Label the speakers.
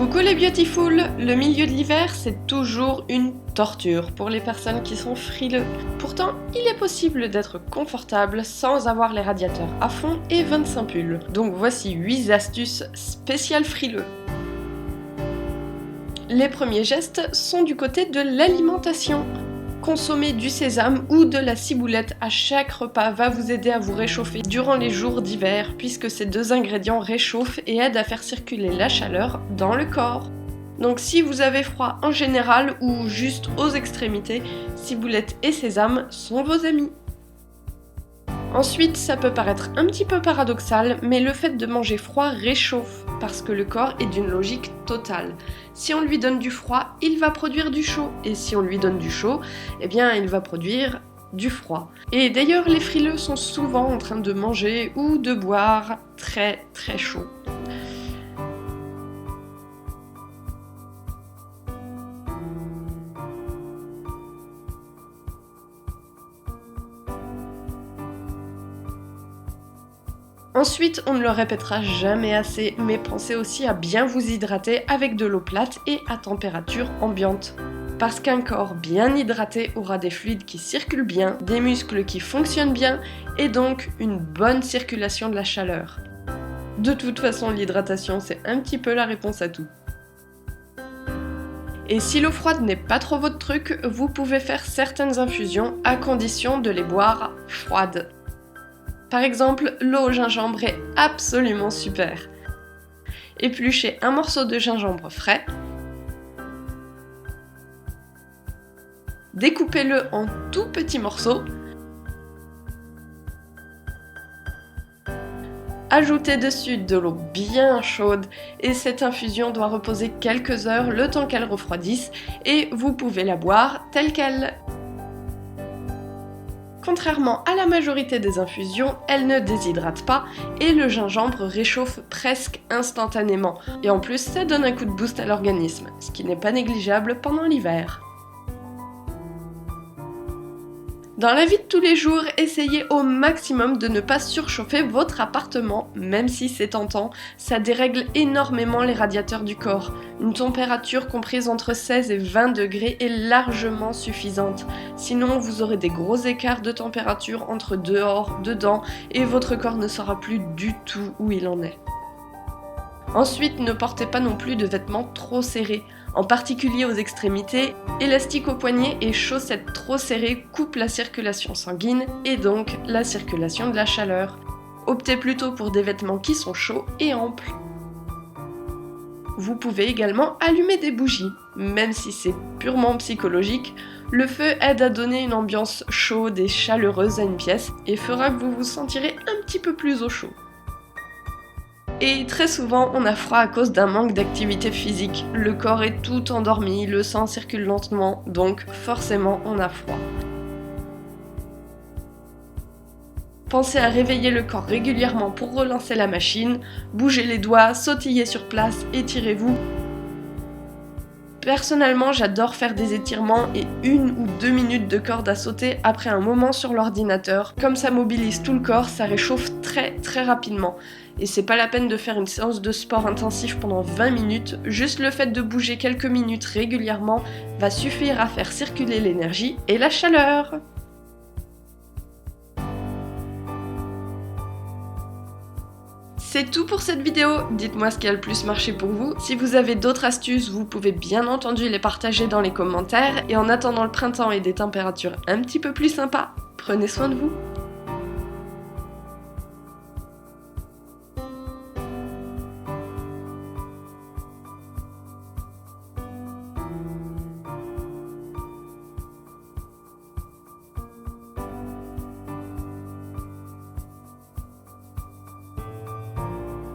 Speaker 1: Coucou les beautiful! Le milieu de l'hiver, c'est toujours une torture pour les personnes qui sont frileux. Pourtant, il est possible d'être confortable sans avoir les radiateurs à fond et 25 pulls. Donc voici 8 astuces spéciales frileux. Les premiers gestes sont du côté de l'alimentation. Consommer du sésame ou de la ciboulette à chaque repas va vous aider à vous réchauffer durant les jours d'hiver puisque ces deux ingrédients réchauffent et aident à faire circuler la chaleur dans le corps. Donc si vous avez froid en général ou juste aux extrémités, ciboulette et sésame sont vos amis. Ensuite, ça peut paraître un petit peu paradoxal, mais le fait de manger froid réchauffe, parce que le corps est d'une logique totale. Si on lui donne du froid, il va produire du chaud, et si on lui donne du chaud, eh bien il va produire du froid. Et d'ailleurs, les frileux sont souvent en train de manger ou de boire très chaud. Ensuite, on ne le répétera jamais assez, mais pensez aussi à bien vous hydrater avec de l'eau plate et à température ambiante. Parce qu'un corps bien hydraté aura des fluides qui circulent bien, des muscles qui fonctionnent bien et donc une bonne circulation de la chaleur. De toute façon, l'hydratation, c'est un petit peu la réponse à tout. Et si l'eau froide n'est pas trop votre truc, vous pouvez faire certaines infusions à condition de les boire froides. Par exemple, l'eau au gingembre est absolument super. Épluchez un morceau de gingembre frais. Découpez-le en tout petits morceaux. Ajoutez dessus de l'eau bien chaude et cette infusion doit reposer quelques heures le temps qu'elle refroidisse et vous pouvez la boire telle qu'elle. Contrairement à la majorité des infusions, elle ne déshydrate pas et le gingembre réchauffe presque instantanément. Et en plus, ça donne un coup de boost à l'organisme, ce qui n'est pas négligeable pendant l'hiver. Dans la vie de tous les jours, essayez au maximum de ne pas surchauffer votre appartement, même si c'est tentant, ça dérègle énormément les radiateurs du corps. Une température comprise entre 16 et 20 degrés est largement suffisante. Sinon, vous aurez des gros écarts de température entre dehors, dedans, et votre corps ne saura plus du tout où il en est. Ensuite, ne portez pas non plus de vêtements trop serrés, en particulier aux extrémités. Élastiques aux poignets et chaussettes trop serrées coupent la circulation sanguine et donc la circulation de la chaleur. Optez plutôt pour des vêtements qui sont chauds et amples. Vous pouvez également allumer des bougies. Même si c'est purement psychologique, le feu aide à donner une ambiance chaude et chaleureuse à une pièce et fera que vous vous sentirez un petit peu plus au chaud. Et très souvent, on a froid à cause d'un manque d'activité physique. Le corps est tout endormi, le sang circule lentement, donc forcément on a froid. Pensez à réveiller le corps régulièrement pour relancer la machine, bougez les doigts, sautillez sur place, étirez-vous. Personnellement, j'adore faire des étirements et 1 ou 2 minutes de corde à sauter après un moment sur l'ordinateur. Comme ça mobilise tout le corps, ça réchauffe très rapidement. Et c'est pas la peine de faire une séance de sport intensif pendant 20 minutes, juste le fait de bouger quelques minutes régulièrement va suffire à faire circuler l'énergie et la chaleur. C'est tout pour cette vidéo, dites-moi ce qui a le plus marché pour vous. Si vous avez d'autres astuces, vous pouvez bien entendu les partager dans les commentaires. Et en attendant le printemps et des températures un petit peu plus sympas, prenez soin de vous.